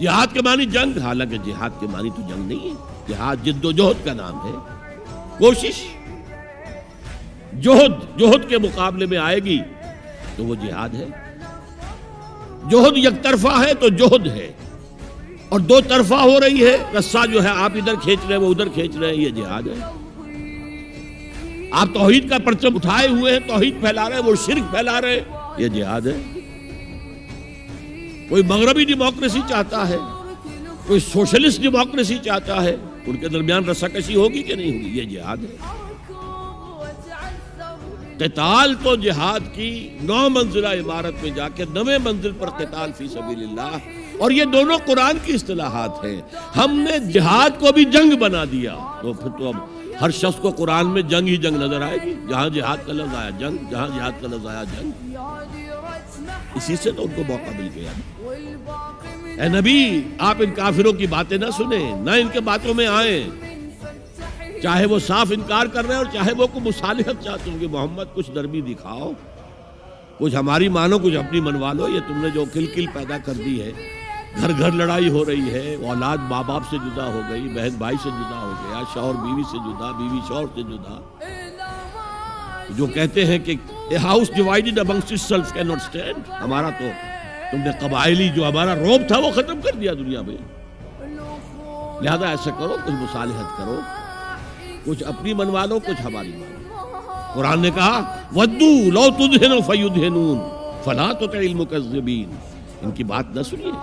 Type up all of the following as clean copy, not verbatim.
جہاد کے معنی جنگ، حالانکہ جہاد کے معنی تو جنگ نہیں ہے. جہاد جد و جہد کا نام ہے، کوشش. جہد کے مقابلے میں آئے گی تو وہ جہاد ہے. جہد یک طرفہ ہے تو جہد ہے، اور دو طرفہ ہو رہی ہے. رسہ جو ہے آپ ادھر کھینچ رہے ہیں وہ ادھر کھینچ رہے ہیں، یہ جہاد ہے. آپ توحید کا پرچم اٹھائے ہوئے ہیں، توحید پھیلا رہے ہیں، وہ شرک پھیلا رہے ہیں، یہ جہاد ہے. کوئی مغربی ڈیموکریسی چاہتا ہے، کوئی سوشلسٹ ڈیموکریسی چاہتا ہے، ان کے درمیان رسہ کشی ہوگی کہ نہیں ہوگی؟ یہ جہاد ہے. قتال تو جہاد کی 9 منزلہ عمارت میں جا کے 9ویں منزل پر قتال فی سبیل اللہ، اور یہ دونوں قرآن کی اصطلاحات ہیں. ہم نے جہاد کو بھی جنگ بنا دیا، تو پھر تو اب ہر شخص کو قرآن میں جنگ ہی جنگ نظر آئے گی. جہاں جہاد کا لفظ آیا جنگ، جہاں جہاد کا لفظ آیا جنگ. اسی سے تو ان کو موقع مل گیا. اے نبی، آپ ان کافروں کی باتیں نہ سنیں، نہ ان کے باتوں میں آئیں، چاہے وہ صاف انکار کر رہے ہیں اور چاہے وہ کوئی مصالحت چاہتے ہیں کہ محمد کچھ نرمی دکھاؤ، کچھ ہماری مانو، کچھ اپنی منوا لو. یہ تم نے جو کل پیدا کر دی ہے، گھر گھر لڑائی ہو رہی ہے، اولاد ماں باپ سے جدا ہو گئی، بہن بھائی سے جدا ہو گیا، شوہر بیوی سے جدا، بیوی شوہر سے جدا. جو کہتے ہیں کہ a house divided amongst itself cannot stand. ہمارا تو تم نے قبائلی جو ہمارا روب تھا وہ ختم کر دیا دنیا میں. لہذا ایسا کرو، کچھ مصالحت کرو، کچھ اپنی منوا لو، کچھ ہماری منوا. قرآن نے کہا وَدُّوا لَوْ تُدْهِنُوا فَيُدْهِنُونَ فَلَا تُطِعِ الْمُكَذِّبِينَ. ان کی بات نہ سنیے.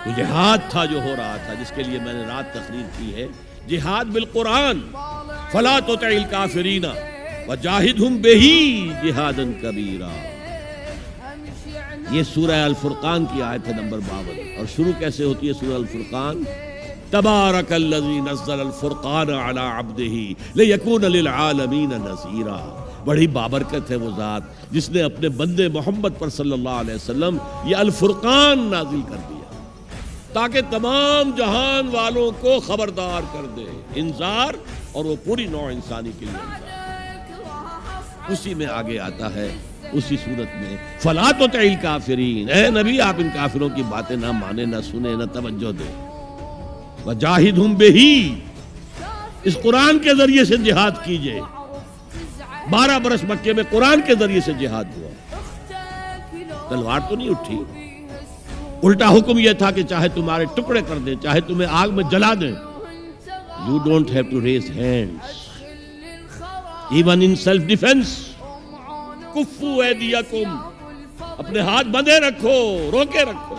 تو جہاد تھا جو ہو رہا تھا، جس کے لیے میں نے رات تقریر کی ہے. جہاد بالقرآن. فَلَا تُطِعِ الْكَافِرِينَ وَجَاهِدْهُمْ بِهِ جِهَادًا كَبِيرًا. یہ سورہ الفرقان کی آیت ہے نمبر 52. اور شروع کیسے ہوتی ہے سورہ الفرقان؟ تبارک الذی نزل الفرقان علی عبدہ لیکون للعالمین نذیرا. بڑی بابرکت ہے وہ ذات جس نے اپنے بندے محمد پر صلی اللہ علیہ وسلم یہ الفرقان نازل کر دیا تاکہ تمام جہان والوں کو خبردار کر دے. انذار، اور وہ پوری نوع انسانی کے لیے انذار. اسی میں آگے آتا ہے اسی صورت میں فلا تطع الکافرین. اے نبی، آپ ان کافروں کی باتیں نہ مانیں، نہ سنیں، نہ توجہ دیں. وجاہدہم بہی، اس قرآن کے ذریعے سے جہاد کیجئے. 12 برس مکے میں قرآن کے ذریعے سے جہاد ہوا. تلوار تو نہیں اٹھی. الٹا حکم یہ تھا کہ چاہے تمہارے ٹکڑے کر دیں، چاہے تمہیں آگ میں جلا دیں. You don't have to raise hands. Even in self-defense. کفو ایدیکم، اپنے ہاتھ بندھے رکھو، روکے رکھو.